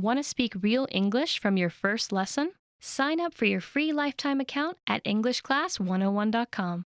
Want to speak real English from your first lesson? Sign up for your free lifetime account at EnglishClass101.com.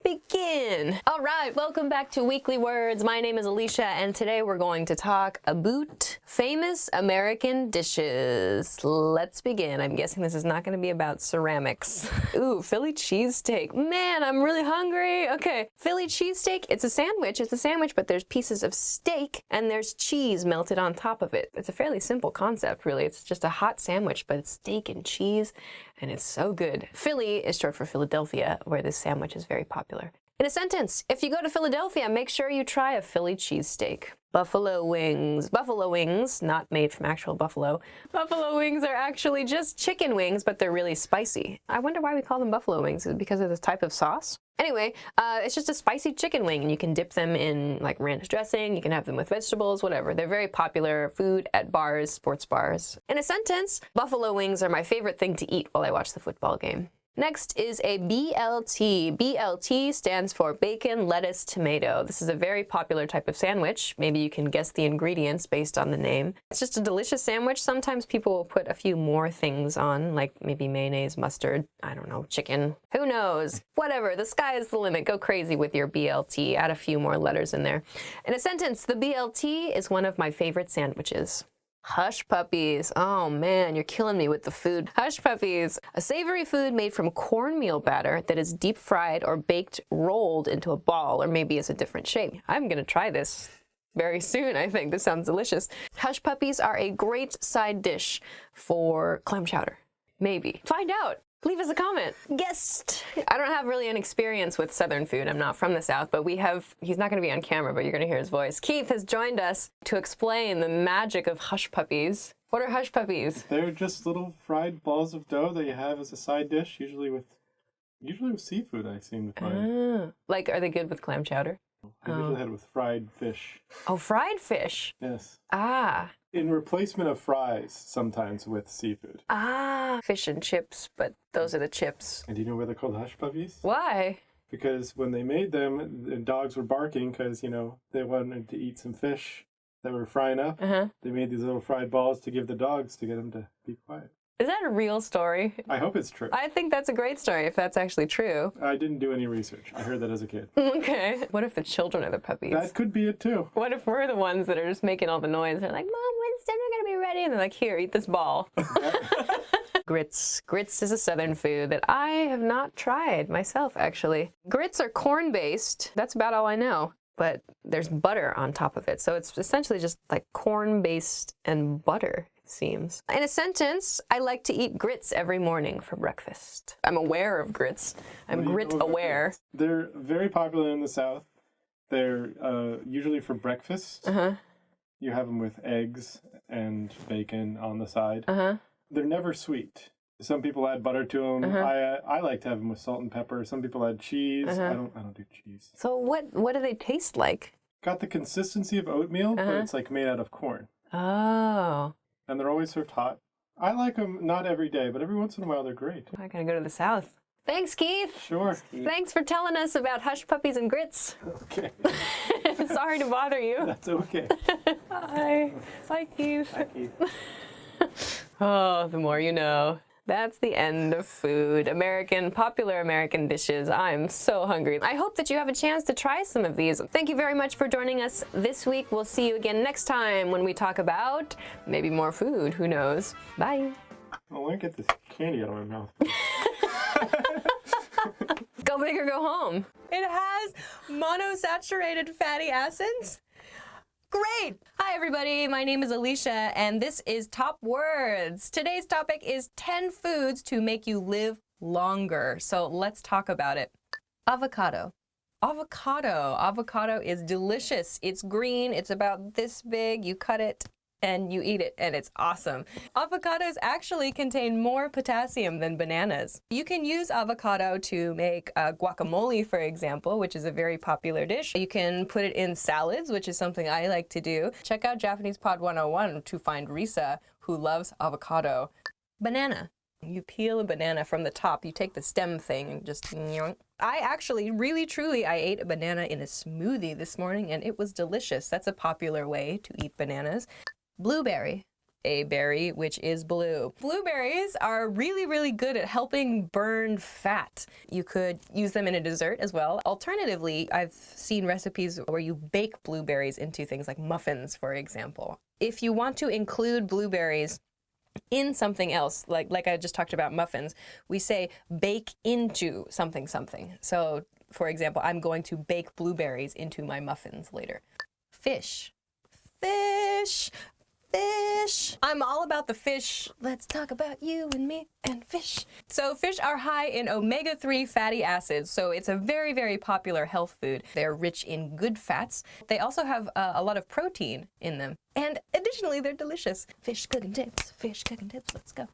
Begin! All right, welcome back to Weekly Words. My name is Alicia, and today we're going to talk about famous American dishes. Let's begin. I'm guessing this is not going to be about ceramics. Ooh, Philly cheesesteak. Man, I'm really hungry. Okay, Philly cheesesteak, it's a sandwich, but there's pieces of steak and there's cheese melted on top of it. It's a fairly simple concept, really. It's just a hot sandwich, but it's steak and cheese, and it's so good. Philly is short for Philadelphia, where this sandwich is very popular. In a sentence, if you go to Philadelphia, make sure you try a Philly cheesesteak. Buffalo wings. Buffalo wings, not made from actual buffalo. Buffalo wings are actually just chicken wings, but they're really spicy. I wonder why we call them buffalo wings. Is it because of this type of sauce? Anyway, it's just a spicy chicken wing, and you can dip them in like ranch dressing. You can have them with vegetables, whatever. They're very popular food at bars, sports bars. In a sentence, buffalo wings are my favorite thing to eat while I watch the football game. Next is a BLT. BLT stands for bacon, lettuce, tomato. This is a very popular type of sandwich. Maybe you can guess the ingredients based on the name. It's just a delicious sandwich. Sometimes people will put a few more things on, like maybe mayonnaise, mustard, I don't know, chicken. Who knows? Whatever, the sky is the limit. Go crazy with your BLT. Add a few more letters in there. In a sentence, the BLT is one of my favorite sandwiches. Hush puppies. Oh man, you're killing me with the food. Hush puppies. A savory food made from cornmeal batter that is deep fried or baked, rolled into a ball, or maybe it's a different shape. I'm gonna try this very soon, I think. This sounds delicious. Hush puppies are a great side dish for clam chowder. Maybe. Find out. Leave us a comment. Guest. I don't have really an experience with Southern food. I'm not from the South, but he's not going to be on camera, but you're going to hear his voice. Keith has joined us to explain the magic of hush puppies. What are hush puppies? They're just little fried balls of dough that you have as a side dish, usually with seafood, I seem to find. Like, are they good with clam chowder? I usually had it with fried fish. Oh, fried fish? Yes. Ah. In replacement of fries, sometimes with seafood. Ah, fish and chips, but those are the chips. And do you know why they're called hush puppies? Why? Because when they made them, the dogs were barking because, they wanted to eat some fish that were frying up. They made these little fried balls to give the dogs to get them to be quiet. Is that a real story? I hope it's true. I think that's a great story if that's actually true. I didn't do any research. I heard that as a kid. Okay. What if the children are the puppies? That could be it too. What if we're the ones that are just making all the noise? They're like, Mom, when's dinner gonna be ready? And they're like, here, eat this ball. Grits. Grits is a Southern food that I have not tried myself, actually. Grits are corn-based. That's about all I know. But there's butter on top of it. So it's essentially just like corn-based and butter. Seems. In a sentence, I like to eat grits every morning for breakfast. I'm aware of grits. I'm grit aware. They're very popular in the South. They're usually for breakfast. You have them with eggs and bacon on the side. They're never sweet. Some people add butter to them. I like to have them with salt and pepper. Some people add cheese. I don't do cheese. So what do they taste like? Got the consistency of oatmeal, but it's like made out of corn. Oh. And they're always served hot. I like them not every day, but every once in a while they're great. I gotta go to the South. Thanks, Keith. Sure. Thanks for telling us about hush puppies and grits. Okay. Sorry to bother you. That's okay. Hi. Hi, Keith. Hi, Keith. Oh, the more you know. That's the end of food. Popular American dishes. I'm so hungry. I hope that you have a chance to try some of these. Thank you very much for joining us this week. We'll see you again next time when we talk about maybe more food. Who knows? Bye. I want to get this candy out of my mouth. Go big or go home. It has monosaturated fatty acids. Great! Hi everybody, my name is Alicia and this is Top Words. Today's topic is 10 foods to make you live longer. So let's talk about it. Avocado. Avocado is delicious. It's green, it's about this big, you cut it and you eat it, and it's awesome. Avocados actually contain more potassium than bananas. You can use avocado to make guacamole, for example, which is a very popular dish. You can put it in salads, which is something I like to do. Check out Japanese Pod 101 to find Risa, who loves avocado. Banana. You peel a banana from the top. You take the stem thing and just... I actually, really, truly, I ate a banana in a smoothie this morning, and it was delicious. That's a popular way to eat bananas. Blueberry. a berry which is blue. Blueberries are really, really good at helping burn fat. You could use them in a dessert as well. Alternatively, I've seen recipes where you bake blueberries into things like muffins, for example. If you want to include blueberries in something else, like I just talked about muffins, we say bake into something something. So, for example, I'm going to bake blueberries into my muffins later. Fish. Fish. Fish. I'm all about the fish. Let's talk about you and me and fish. So fish are high in omega-3 fatty acids, so it's a very, very popular health food. They're rich in good fats. They also have a lot of protein in them. And additionally, they're delicious. Fish cooking tips. Fish cooking tips. Let's go.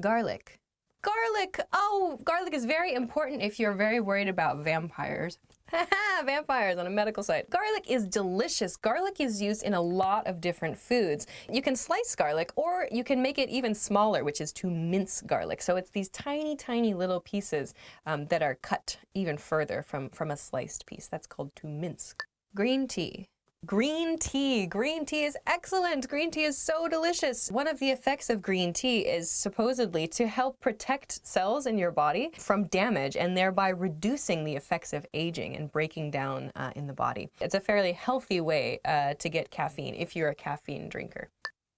Garlic. Garlic. Oh, garlic is very important if you're very worried about vampires. Vampires on a medical site. Garlic is delicious. Garlic is used in a lot of different foods. You can slice garlic, or you can make it even smaller, which is to mince garlic. So it's these tiny, tiny little pieces that are cut even further from a sliced piece. That's called to mince. Green tea. Green tea. Green tea is excellent. Green tea is so delicious. One of the effects of green tea is supposedly to help protect cells in your body from damage and thereby reducing the effects of aging and breaking down in the body. It's a fairly healthy way to get caffeine if you're a caffeine drinker.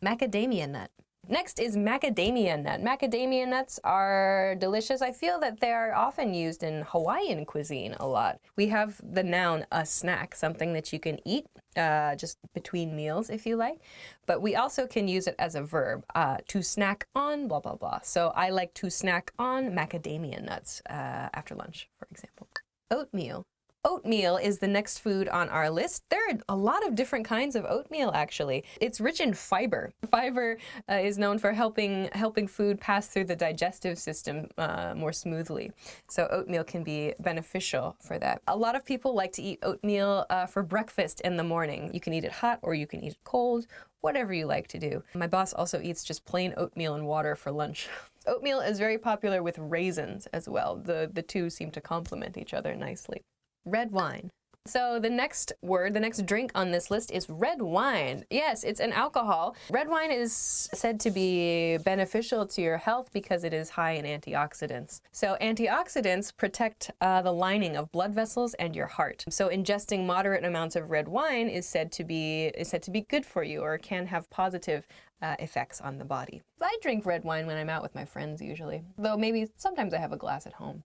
Macadamia nut. Next is macadamia nut. Macadamia nuts are delicious. I feel that they are often used in Hawaiian cuisine a lot. We have the noun a snack, something that you can eat just between meals if you like. But we also can use it as a verb, to snack on blah, blah, blah. So I like to snack on macadamia nuts after lunch, for example. Oatmeal. Oatmeal is the next food on our list. There are a lot of different kinds of oatmeal, actually. It's rich in fiber. Fiber is known for helping food pass through the digestive system more smoothly. So oatmeal can be beneficial for that. A lot of people like to eat oatmeal for breakfast in the morning. You can eat it hot or you can eat it cold, whatever you like to do. My boss also eats just plain oatmeal and water for lunch. Oatmeal is very popular with raisins as well. The two seem to complement each other nicely. Red wine. So the next word, the next drink on this list is red wine. Yes, it's an alcohol. Red wine is said to be beneficial to your health because it is high in antioxidants. So antioxidants protect the lining of blood vessels and your heart. So ingesting moderate amounts of red wine is said to be good for you, or can have positive effects on the body. I drink red wine when I'm out with my friends usually, though maybe sometimes I have a glass at home.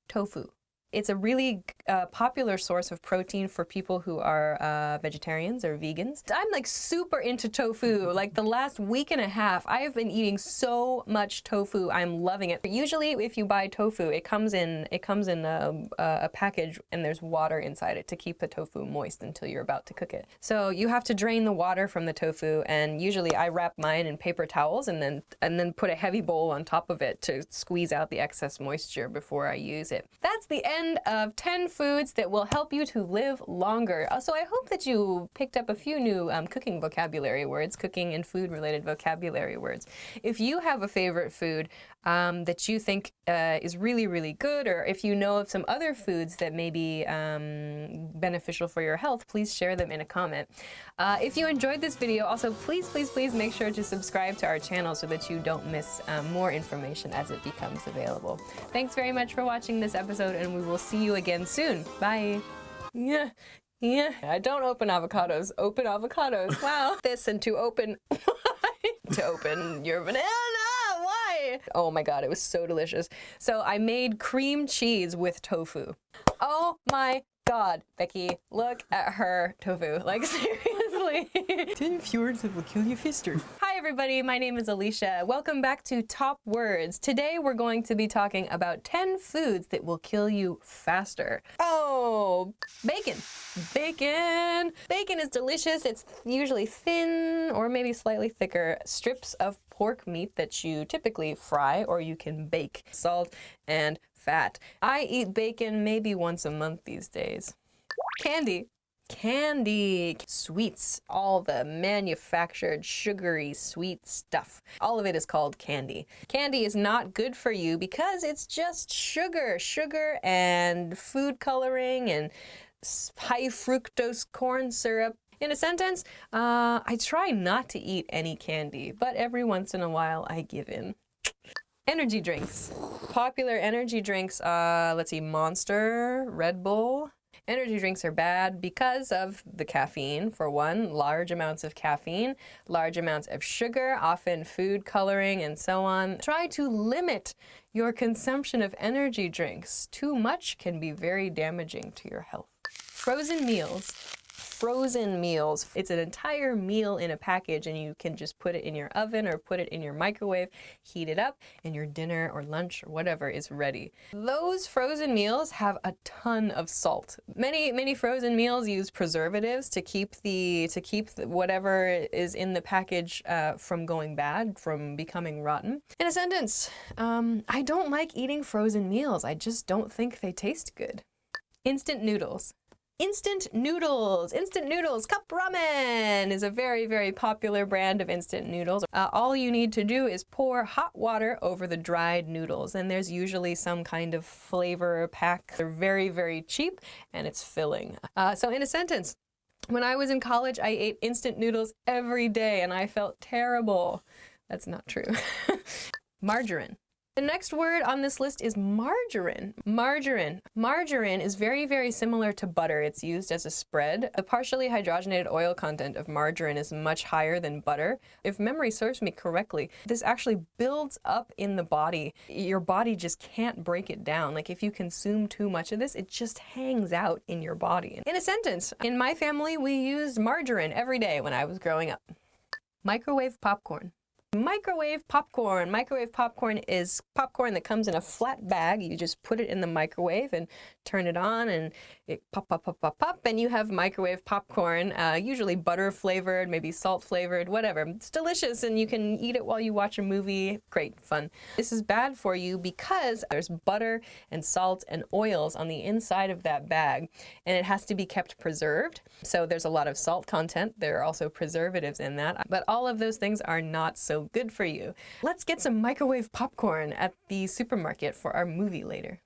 Tofu. It's a really popular source of protein for people who are vegetarians or vegans. I'm like super into tofu. Like the last week and a half, I have been eating so much tofu. I'm loving it. Usually if you buy tofu, it comes in a package and there's water inside it to keep the tofu moist until you're about to cook it. So you have to drain the water from the tofu, and usually I wrap mine in paper towels and then put a heavy bowl on top of it to squeeze out the excess moisture before I use it. That's the end of 10 foods that will help you to live longer. So I hope that you picked up a few new cooking vocabulary words, cooking and food related vocabulary words. If you have a favorite food that you think is really, really good, or if you know of some other foods that may be beneficial for your health, please share them in a comment. If you enjoyed this video, also please, please, please make sure to subscribe to our channel so that you don't miss more information as it becomes available. Thanks very much for watching this episode, and we will see you again soon. Bye. Yeah. I don't open avocados. Open avocados. Wow. This and to open to open your banana. Why? Oh my god, it was so delicious. So I made cream cheese with tofu. Oh my god, Becky, look at her tofu. Like seriously. 10 fjords that will kill you faster. Hi everybody, my name is Alicia. Welcome back to Top Words. Today we're going to be talking about 10 foods that will kill you faster. Oh, bacon. Bacon. Bacon is delicious. It's usually thin or maybe slightly thicker strips of pork meat that you typically fry or you can bake. Salt and fat. I eat bacon maybe once a month these days. Candy. Candy. Sweets. All the manufactured sugary sweet stuff. All of it is called candy. Candy is not good for you because it's just sugar. Sugar and food coloring and high fructose corn syrup. In a sentence, I try not to eat any candy, but every once in a while I give in. Energy drinks. Popular energy drinks, let's see, Monster, Red Bull. Energy drinks are bad because of the caffeine, for one, large amounts of caffeine, large amounts of sugar, often food coloring, and so on. Try to limit your consumption of energy drinks. Too much can be very damaging to your health. Frozen meals. Frozen meals. It's an entire meal in a package, and you can just put it in your oven or put it in your microwave, heat it up, and your dinner or lunch or whatever is ready. Those frozen meals have a ton of salt. Many frozen meals use preservatives to keep whatever is in the package from going bad, from becoming rotten. In a sentence, I don't like eating frozen meals. I just don't think they taste good. Instant noodles. Instant noodles! Instant noodles! Cup ramen is a very, very popular brand of instant noodles. All you need to do is pour hot water over the dried noodles, and there's usually some kind of flavor pack. They're very, very cheap, and it's filling. So in a sentence, when I was in college, I ate instant noodles every day, and I felt terrible. That's not true. Margarine. The next word on this list is margarine. Margarine. Margarine is very, very similar to butter. It's used as a spread. The partially hydrogenated oil content of margarine is much higher than butter. If memory serves me correctly, this actually builds up in the body. Your body just can't break it down. Like if you consume too much of this, it just hangs out in your body. In a sentence, in my family, we used margarine every day when I was growing up. Microwave popcorn. Microwave popcorn. Microwave popcorn is popcorn that comes in a flat bag. You just put it in the microwave and turn it on, and it pop, pop, pop, pop, pop, and you have microwave popcorn, usually butter flavored, maybe salt flavored, whatever. It's delicious, and you can eat it while you watch a movie. Great fun. This is bad for you because there's butter and salt and oils on the inside of that bag, and it has to be kept preserved. So there's a lot of salt content. There are also preservatives in that, but all of those things are not so good for you. Let's get some microwave popcorn at the supermarket for our movie later.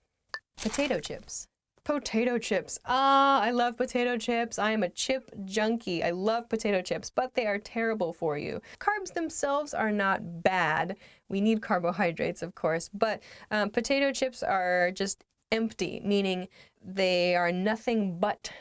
Potato chips. Potato chips. I love potato chips. I am a chip junkie. I love potato chips, but they are terrible for you. Carbs themselves are not bad. We need carbohydrates, of course, but potato chips are just empty, meaning they are nothing but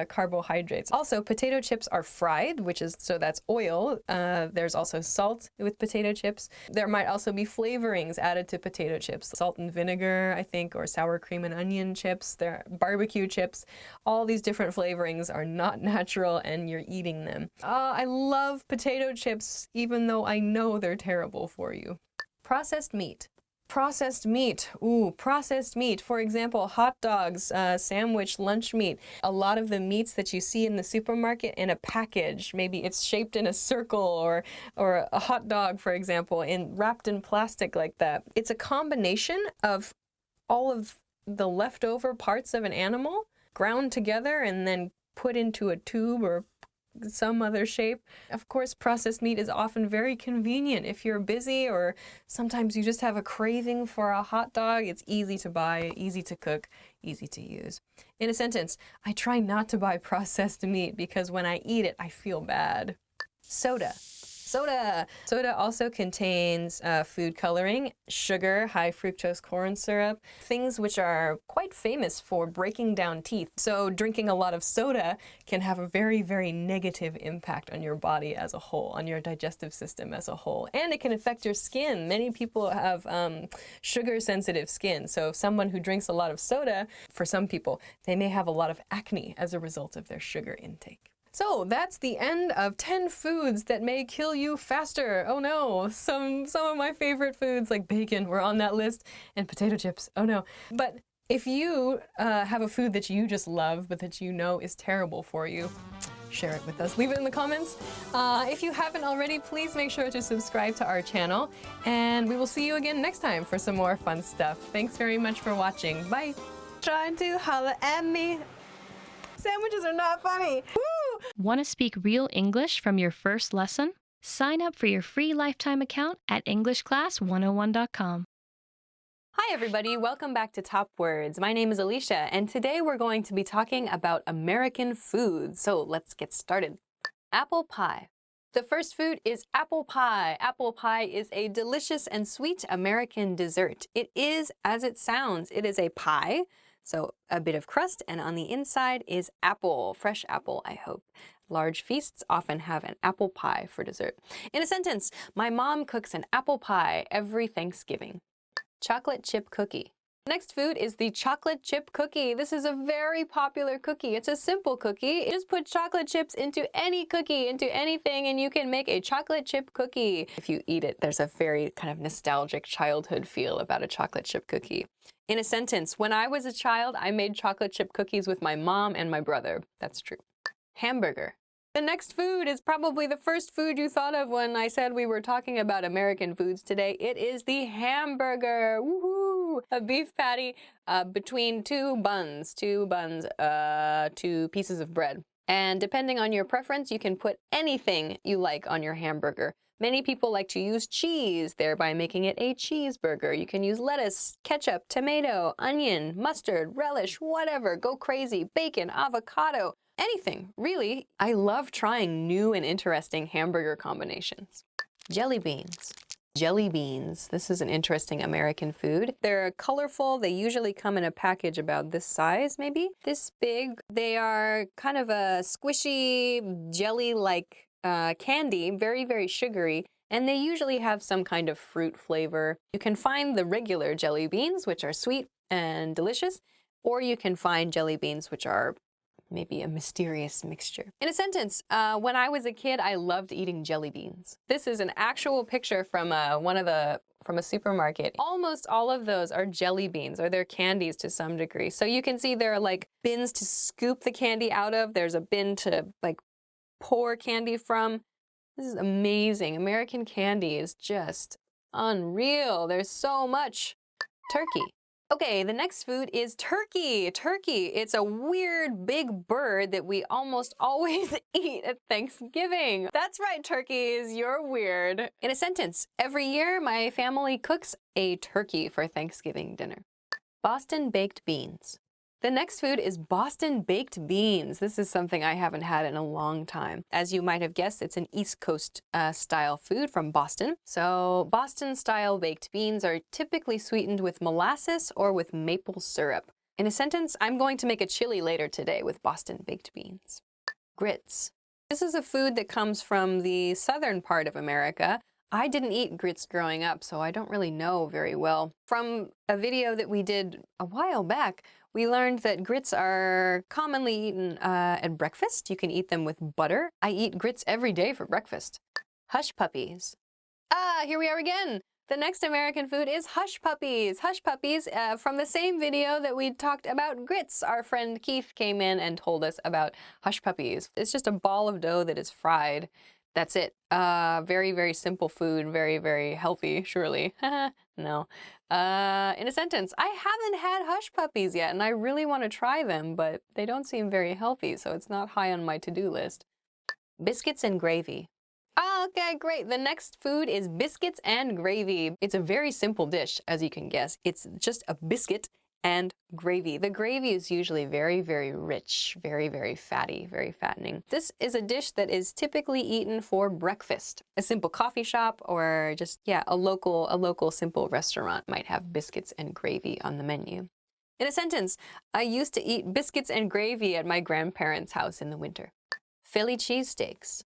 carbohydrates. Also, potato chips are fried, so that's oil. There's also salt with potato chips. There might also be flavorings added to potato chips. Salt and vinegar, I think, or sour cream and onion chips. There are barbecue chips. All these different flavorings are not natural, and you're eating them. I love potato chips, even though I know they're terrible for you. Processed meat. Processed meat. Ooh, processed meat. For example, hot dogs, sandwich, lunch meat. A lot of the meats that you see in the supermarket in a package, maybe it's shaped in a circle, or a hot dog, for example, wrapped in plastic like that. It's a combination of all of the leftover parts of an animal ground together and then put into a tube or some other shape. Of course, processed meat is often very convenient if you're busy, or sometimes you just have a craving for a hot dog. It's easy to buy, easy to cook, easy to use. In a sentence, I try not to buy processed meat because when I eat it, I feel bad. Soda. Soda. Soda also contains food coloring, sugar, high fructose corn syrup, things which are quite famous for breaking down teeth. So drinking a lot of soda can have a very, very negative impact on your body as a whole, on your digestive system as a whole. And it can affect your skin. Many people have sugar-sensitive skin. So if someone who drinks a lot of soda, for some people, they may have a lot of acne as a result of their sugar intake. So that's the end of 10 foods that may kill you faster. Oh no, some of my favorite foods like bacon were on that list, and potato chips. Oh no. But if you have a food that you just love but that you know is terrible for you, share it with us. Leave it in the comments. If you haven't already, please make sure to subscribe to our channel, and we will see you again next time for some more fun stuff. Thanks very much for watching. Bye. Trying to holler at me. Sandwiches are not funny. Woo! Want to speak real English from your first lesson? Sign up for your free lifetime account at EnglishClass101.com. Hi everybody, welcome back to Top Words. My name is Alicia, and today we're going to be talking about American food. So let's get started. Apple pie. The first food is apple pie. Apple pie is a delicious and sweet American dessert. It is as it sounds. It is a pie, so a bit of crust, and on the inside is apple, fresh apple, I hope. Large feasts often have an apple pie for dessert. In a sentence, my mom cooks an apple pie every Thanksgiving. Chocolate chip cookie. Next food is the chocolate chip cookie. This is a very popular cookie. It's a simple cookie. You just put chocolate chips into any cookie, into anything, and you can make a chocolate chip cookie. If you eat it, there's a very kind of nostalgic childhood feel about a chocolate chip cookie. In a sentence, when I was a child, I made chocolate chip cookies with my mom and my brother. That's true. Hamburger. The next food is probably the first food you thought of when I said we were talking about American foods today. It is the hamburger. Woohoo! A beef patty between two pieces of bread. And depending on your preference, you can put anything you like on your hamburger. Many people like to use cheese, thereby making it a cheeseburger. You can use lettuce, ketchup, tomato, onion, mustard, relish, whatever. Go crazy. Bacon, avocado. Anything, really. I love trying new and interesting hamburger combinations. Jelly beans. Jelly beans. This is an interesting American food. They're colorful. They usually come in a package about this size, maybe this big. They are kind of a squishy jelly-like candy, very, very sugary, and they usually have some kind of fruit flavor. You can find the regular jelly beans, which are sweet and delicious, or you can find jelly beans which are maybe a mysterious mixture. In a sentence, when I was a kid, I loved eating jelly beans. This is an actual picture from from a supermarket. Almost all of those are jelly beans, or they're candies to some degree. So you can see there are like bins to scoop the candy out of. There's a bin to like pour candy from. This is amazing. American candy is just unreal. There's so much. Turkey. Okay, the next food is turkey. Turkey, it's a weird big bird that we almost always eat at Thanksgiving. That's right, turkeys, you're weird. In a sentence, every year my family cooks a turkey for Thanksgiving dinner. Boston baked beans. The next food is Boston baked beans. This is something I haven't had in a long time. As you might have guessed, it's an East Coast style food from Boston. So Boston style baked beans are typically sweetened with molasses or with maple syrup. In a sentence, I'm going to make a chili later today with Boston baked beans. Grits. This is a food that comes from the southern part of America. I didn't eat grits growing up, so I don't really know very well. From a video that we did a while back, we learned that grits are commonly eaten at breakfast. You can eat them with butter. I eat grits every day for breakfast. Hush puppies. Here we are again. The next American food is hush puppies. Hush puppies, from the same video that we talked about grits. Our friend Keith came in and told us about hush puppies. It's just a ball of dough that is fried. That's it. Very, very simple food. Very, very healthy, surely. No. In a sentence, I haven't had hush puppies yet, and I really want to try them, but they don't seem very healthy, so it's not high on my to-do list. Biscuits and gravy. Okay, great. The next food is biscuits and gravy. It's a very simple dish, as you can guess. It's just a biscuit and gravy. The gravy is usually very, very rich, very, very fatty, very fattening. This is a dish that is typically eaten for breakfast. A simple coffee shop or just, a local simple restaurant might have biscuits and gravy on the menu. In a sentence, I used to eat biscuits and gravy at my grandparents' house in the winter. Philly cheesesteaks.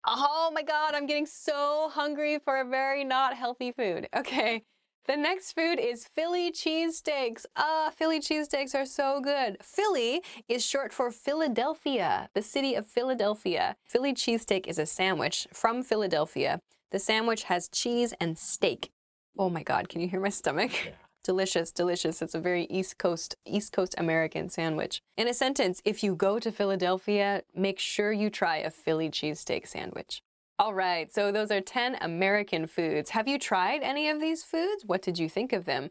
Oh my God, I'm getting so hungry for a very not healthy food. Okay. The next food is Philly cheesesteaks. Philly cheesesteaks are so good. Philly is short for Philadelphia, the city of Philadelphia. Philly cheesesteak is a sandwich from Philadelphia. The sandwich has cheese and steak. Oh my God, can you hear my stomach? Yeah. Delicious, delicious. It's a very East Coast American sandwich. In a sentence, if you go to Philadelphia, make sure you try a Philly cheesesteak sandwich. All right, so those are 10 American foods. Have you tried any of these foods? What did you think of them?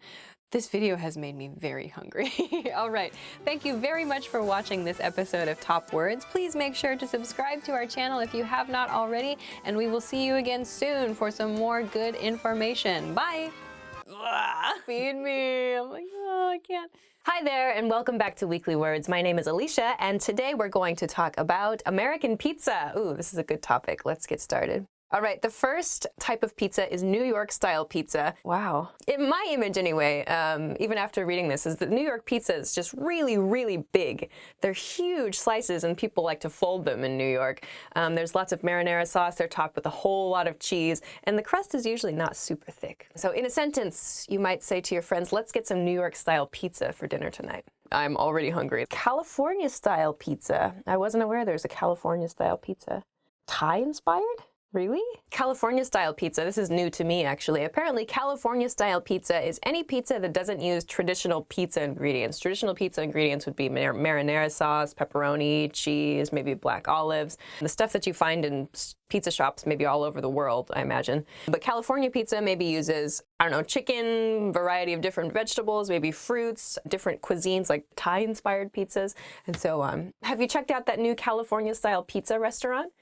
This video has made me very hungry. All right, thank you very much for watching this episode of Top Words. Please make sure to subscribe to our channel if you have not already, and we will see you again soon for some more good information. Bye! feed me. I'm like, oh, I can't. Hi there, and welcome back to Weekly Words. My name is Alicia, and today we're going to talk about American pizza. Ooh, this is a good topic. Let's get started. All right, the first type of pizza is New York style pizza. Wow. In my image anyway, even after reading this, is that New York pizza is just really, really big. They're huge slices and people like to fold them in New York. There's lots of marinara sauce. They're topped with a whole lot of cheese, and the crust is usually not super thick. So in a sentence, you might say to your friends, let's get some New York style pizza for dinner tonight. I'm already hungry. California style pizza. I wasn't aware there's a California style pizza. Thai inspired? Really? California-style pizza, this is new to me actually. Apparently, California-style pizza is any pizza that doesn't use traditional pizza ingredients. Traditional pizza ingredients would be marinara sauce, pepperoni, cheese, maybe black olives, the stuff that you find in pizza shops maybe all over the world, I imagine. But California pizza maybe uses, I don't know, chicken, variety of different vegetables, maybe fruits, different cuisines like Thai-inspired pizzas, and so on. Have you checked out that new California-style pizza restaurant?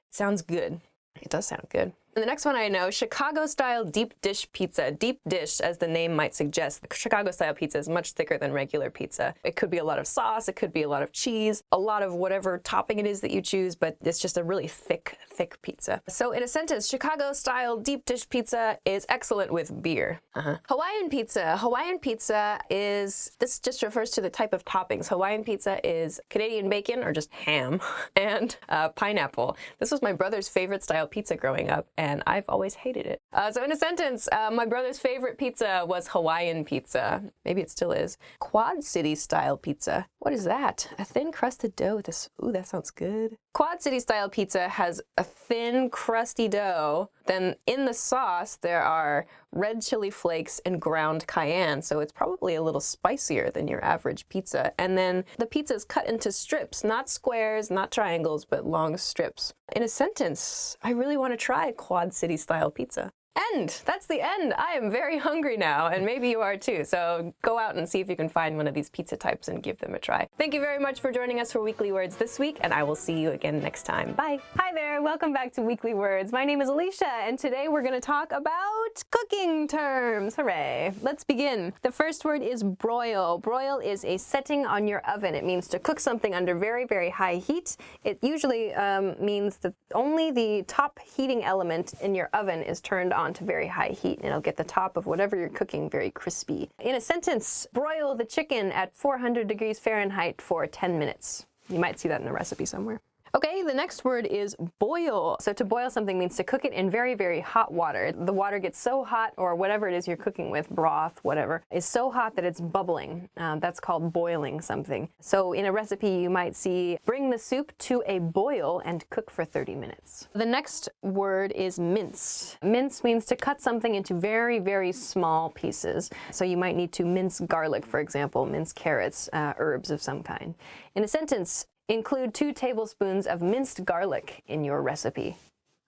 It sounds good. It does sound good. And the next one I know, Chicago-style deep dish pizza. Deep dish, as the name might suggest. The Chicago-style pizza is much thicker than regular pizza. It could be a lot of sauce, it could be a lot of cheese, a lot of whatever topping it is that you choose, but it's just a really thick pizza. So in a sentence, Chicago-style deep dish pizza is excellent with beer. Hawaiian pizza. Hawaiian pizza is, this just refers to the type of toppings. Hawaiian pizza is Canadian bacon, or just ham, and pineapple. This was my brother's favorite style pizza growing up, and I've always hated it. So in a sentence, my brother's favorite pizza was Hawaiian pizza. Maybe it still is. Quad City style pizza. What is that? A thin crusted dough with this, ooh, that sounds good. Quad City style pizza has a thin crusty dough. Then in the sauce, there are red chili flakes and ground cayenne, so it's probably a little spicier than your average pizza. And then the pizza is cut into strips, not squares, not triangles, but long strips. In a sentence, I really want to try Quad City style pizza. End. That's the end. I am very hungry now, and maybe you are too. So go out and see if you can find one of these pizza types and give them a try. Thank you very much for joining us for Weekly Words this week, and I will see you again next time. Bye. Hi there. Welcome back to Weekly Words. My name is Alicia, and today we're going to talk about cooking terms. Hooray. Let's begin. The first word is broil. Broil is a setting on your oven. It means to cook something under very, very high heat. It usually means that only the top heating element in your oven is turned on to very high heat, and it'll get the top of whatever you're cooking very crispy. In a sentence, broil the chicken at 400 degrees Fahrenheit for 10 minutes. You might see that in a recipe somewhere. Okay, the next word is boil. So to boil something means to cook it in very, very hot water. The water gets so hot, or whatever it is you're cooking with, broth, whatever, is so hot that it's bubbling. That's called boiling something. So in a recipe, you might see, bring the soup to a boil and cook for 30 minutes. The next word is mince. Mince means to cut something into very, very small pieces. So you might need to mince garlic, for example, mince carrots, herbs of some kind. In a sentence, include 2 tablespoons of minced garlic in your recipe.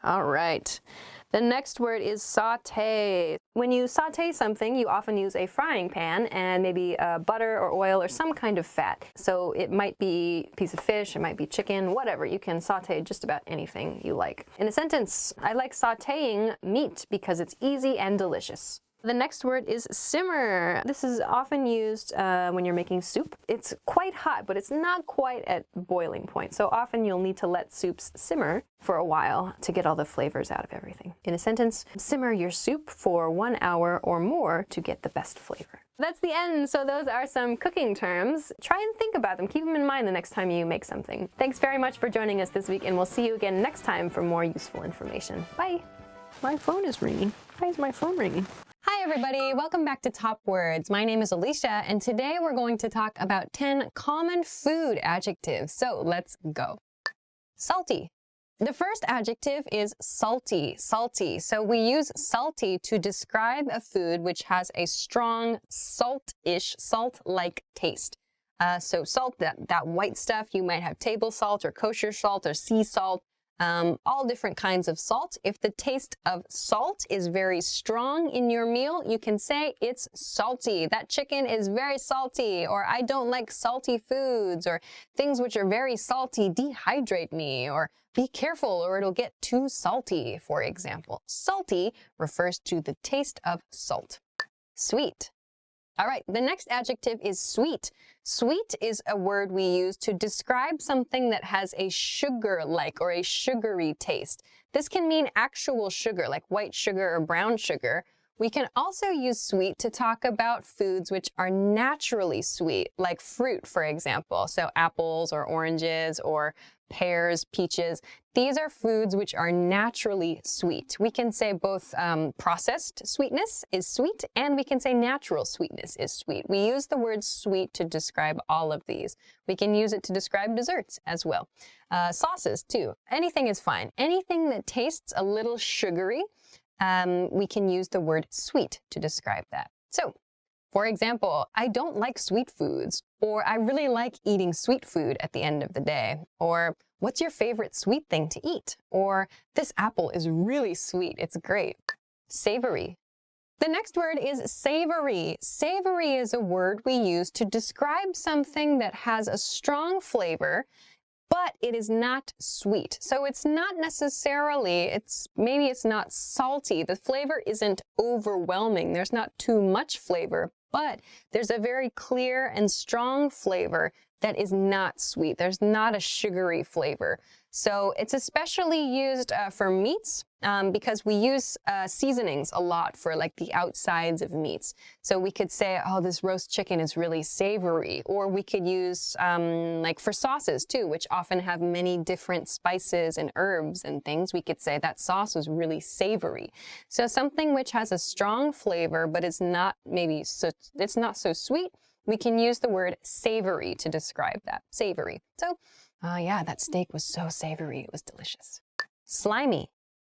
All right. The next word is saute. When you saute something, you often use a frying pan and maybe butter or oil or some kind of fat. So it might be a piece of fish, it might be chicken, whatever. You can saute just about anything you like. In a sentence, I like sauteing meat because it's easy and delicious. The next word is simmer. This is often used when you're making soup. It's quite hot, but it's not quite at boiling point. So often you'll need to let soups simmer for a while to get all the flavors out of everything. In a sentence, simmer your soup for 1 hour or more to get the best flavor. That's the end. So those are some cooking terms. Try and think about them. Keep them in mind the next time you make something. Thanks very much for joining us this week, and we'll see you again next time for more useful information. Bye. My phone is ringing. Why is my phone ringing? Hi everybody, welcome back to Top Words. My name is Alicia, and today we're going to talk about 10 common food adjectives. So let's go. Salty. The first adjective is salty, salty. So we use salty to describe a food which has a strong salt-ish, salt-like taste. So salt, that white stuff, you might have table salt or kosher salt or sea salt. All different kinds of salt. If the taste of salt is very strong in your meal, you can say it's salty. That chicken is very salty, or I don't like salty foods, or things which are very salty dehydrate me, or be careful or it'll get too salty, for example. Salty refers to the taste of salt. Sweet. All right, the next adjective is sweet. Sweet is a word we use to describe something that has a sugar-like or a sugary taste. This can mean actual sugar, like white sugar or brown sugar. We can also use sweet to talk about foods which are naturally sweet, like fruit, for example. So apples or oranges or pears, peaches. These are foods which are naturally sweet. We can say both processed sweetness is sweet, and we can say natural sweetness is sweet. We use the word sweet to describe all of these. We can use it to describe desserts as well. Sauces, too. Anything is fine. Anything that tastes a little sugary, we can use the word sweet to describe that. So, for example, I don't like sweet foods, or I really like eating sweet food at the end of the day, or what's your favorite sweet thing to eat? Or this apple is really sweet, it's great. Savory. The next word is savory. Savory is a word we use to describe something that has a strong flavor, but it is not sweet. So it's not necessarily, maybe it's not salty. The flavor isn't overwhelming. There's not too much flavor, but there's a very clear and strong flavor that is not sweet. There's not a sugary flavor. So it's especially used for meats because we use seasonings a lot for like the outsides of meats. So we could say, oh, this roast chicken is really savory. Or we could use like for sauces too, which often have many different spices and herbs and things. We could say that sauce is really savory. So something which has a strong flavor, but it's not it's not so sweet. We can use the word savory to describe that. Savory. So, yeah, that steak was so savory. It was delicious. Slimy.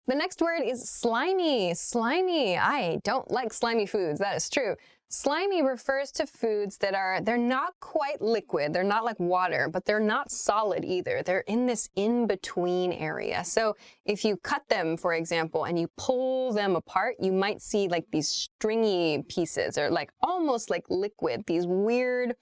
The next word is slimy. Slimy. I don't like slimy foods. That is true. Slimy refers to foods that they're not quite liquid. They're not like water, but they're not solid either. They're in this in-between area. So if you cut them, for example, and you pull them apart, you might see like these stringy pieces or like almost like liquid, these weird,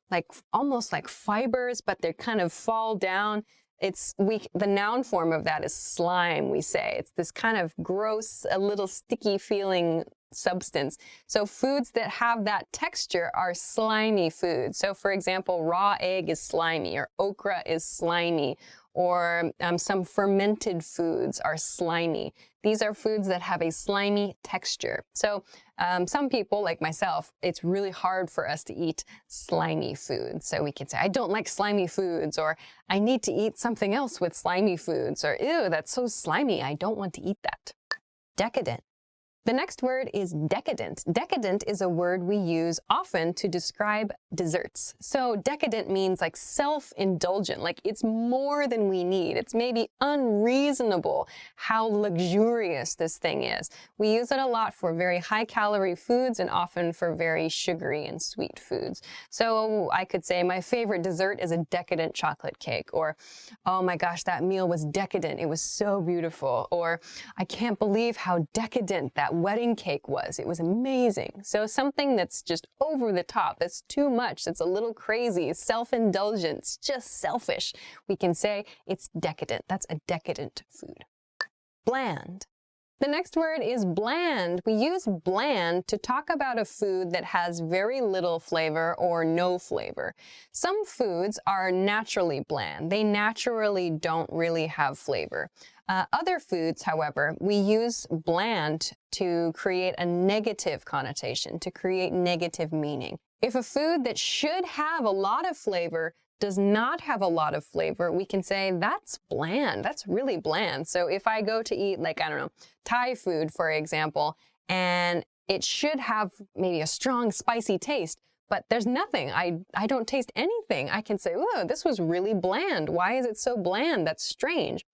like almost like fibers, but they kind of fall down. The noun form of that is slime, we say. It's this kind of gross, a little sticky feeling substance. So foods that have that texture are slimy foods. So for example, raw egg is slimy, or okra is slimy, or some fermented foods are slimy. These are foods that have a slimy texture. So some people, like myself, it's really hard for us to eat slimy foods. So we can say, I don't like slimy foods, or I need to eat something else with slimy foods, or ew, that's so slimy, I don't want to eat that. Decadent. The next word is decadent. Decadent is a word we use often to describe desserts. So decadent means like self-indulgent, like it's more than we need. It's maybe unreasonable how luxurious this thing is. We use it a lot for very high-calorie foods and often for very sugary and sweet foods. So I could say my favorite dessert is a decadent chocolate cake, or oh my gosh, that meal was decadent. It was so beautiful. Or I can't believe how decadent that wedding cake was. It was amazing. So something that's just over the top, that's too much, that's a little crazy, self-indulgent, it's just selfish. We can say it's decadent. That's a decadent food. Bland. The next word is bland. We use bland to talk about a food that has very little flavor or no flavor. Some foods are naturally bland. They naturally don't really have flavor. Other foods, however, we use bland to create a negative connotation, to create negative meaning. If a food that should have a lot of flavor does not have a lot of flavor, we can say that's bland. That's really bland. So if I go to eat, like, I don't know, Thai food, for example, and it should have maybe a strong, spicy taste, but there's nothing. I don't taste anything. I can say, oh, this was really bland. Why is it so bland? That's strange.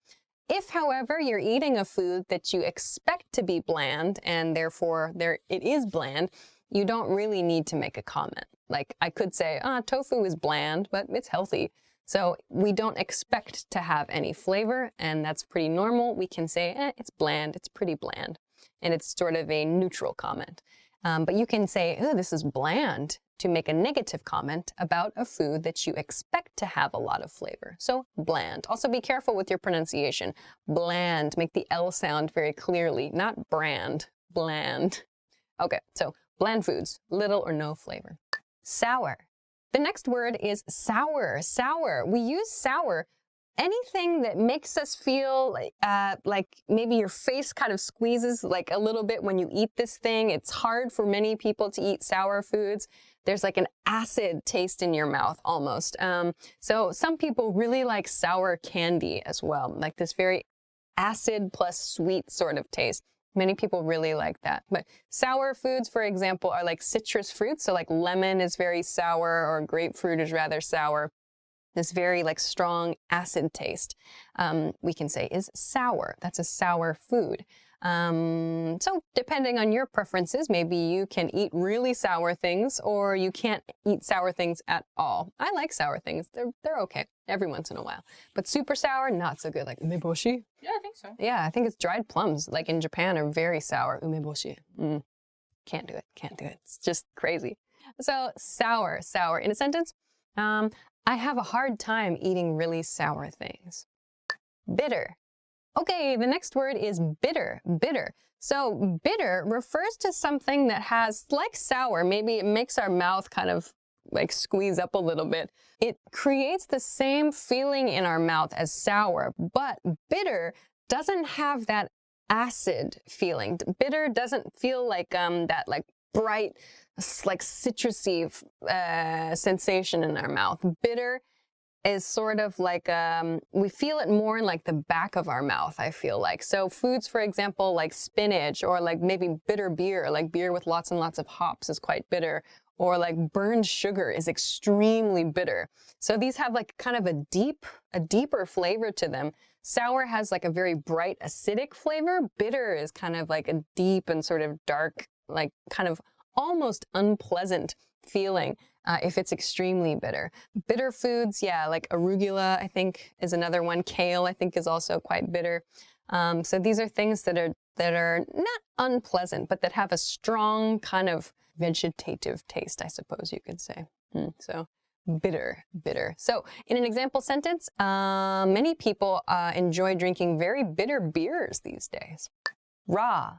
If, however, you're eating a food that you expect to be bland and therefore it is bland, you don't really need to make a comment. Like I could say, tofu is bland, but it's healthy. So we don't expect to have any flavor, and that's pretty normal. We can say, it's bland, it's pretty bland. And it's sort of a neutral comment. But you can say, oh, this is bland, to make a negative comment about a food that you expect to have a lot of flavor. So bland. Also be careful with your pronunciation. Bland. Make the L sound very clearly, not brand. Bland. Okay, so Bland foods, little or no flavor. Sour. The next word is sour. Sour. We use sour. Anything that makes us feel like maybe your face kind of squeezes like a little bit when you eat this thing. It's hard for many people to eat sour foods. There's like an acid taste in your mouth almost. So some people really like sour candy as well, like this very acid plus sweet sort of taste. Many people really like that. But sour foods, for example, are like citrus fruits. So like lemon is very sour, or grapefruit is rather sour. This very like strong acid taste, we can say is sour. That's a sour food. So depending on your preferences, maybe you can eat really sour things, or you can't eat sour things at all. I like sour things. They're okay every once in a while. But super sour, not so good. Like umeboshi. Yeah, I think so. Yeah, I think it's dried plums, like in Japan, are very sour. Umeboshi. Can't do it. Can't do it. It's just crazy. So sour. In a sentence, I have a hard time eating really sour things. Bitter. Okay, the next word is bitter. Bitter. So bitter refers to something that has, like sour, maybe it makes our mouth kind of like squeeze up a little bit. It creates the same feeling in our mouth as sour, but bitter doesn't have that acid feeling. Bitter doesn't feel like that like bright, like citrusy sensation in our mouth. Bitter is sort of like, we feel it more in like the back of our mouth, I feel like. So foods, for example, like spinach, or like maybe bitter beer, like beer with lots and lots of hops is quite bitter, or like burned sugar is extremely bitter. So these have like kind of a deeper flavor to them. Sour has like a very bright acidic flavor. Bitter is kind of like a deep and sort of dark, like kind of almost unpleasant feeling if it's extremely bitter. Bitter foods, yeah, like arugula, I think, is another one. Kale, I think, is also quite bitter. So these are things that are not unpleasant, but that have a strong kind of vegetative taste, I suppose you could say. So bitter. So in an example sentence, many people enjoy drinking very bitter beers these days. Raw.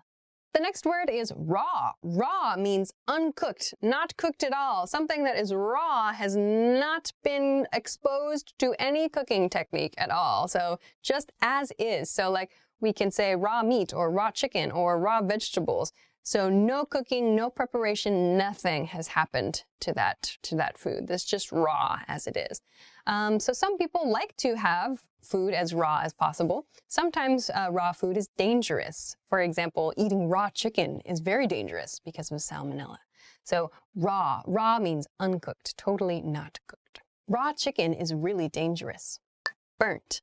The next word is raw. Raw means uncooked, not cooked at all. Something that is raw has not been exposed to any cooking technique at all. So just as is. So like we can say raw meat or raw chicken or raw vegetables. So no cooking, no preparation, nothing has happened to that food. That's just raw as it is. So some people like to have food as raw as possible. Sometimes raw food is dangerous. For example, eating raw chicken is very dangerous because of salmonella. So raw means uncooked, totally not cooked. Raw chicken is really dangerous. Burnt.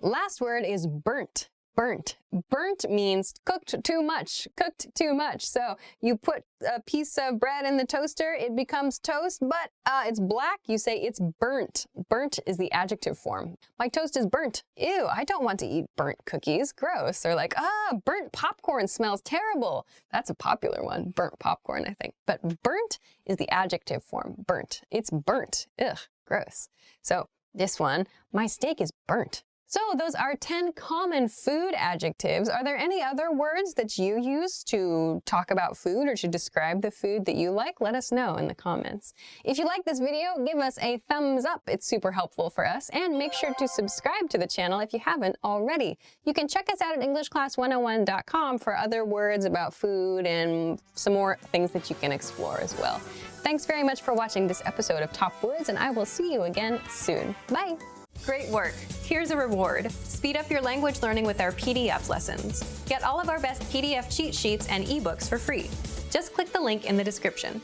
Last word is burnt. Burnt. Burnt means cooked too much. So you put a piece of bread in the toaster, it becomes toast, but it's black, you say it's burnt. Burnt is the adjective form. My toast is burnt. Ew, I don't want to eat burnt cookies. Gross. Or like, burnt popcorn smells terrible. That's a popular one, burnt popcorn, I think. But burnt is the adjective form. Burnt. It's burnt. Ugh, gross. So this one, my steak is burnt. So those are 10 common food adjectives. Are there any other words that you use to talk about food or to describe the food that you like? Let us know in the comments. If you like this video, give us a thumbs up. It's super helpful for us. And make sure to subscribe to the channel if you haven't already. You can check us out at EnglishClass101.com for other words about food and some more things that you can explore as well. Thanks very much for watching this episode of Top Words, and I will see you again soon. Bye! Great work! Here's a reward. Speed up your language learning with our PDF lessons. Get all of our best PDF cheat sheets and ebooks for free. Just click the link in the description.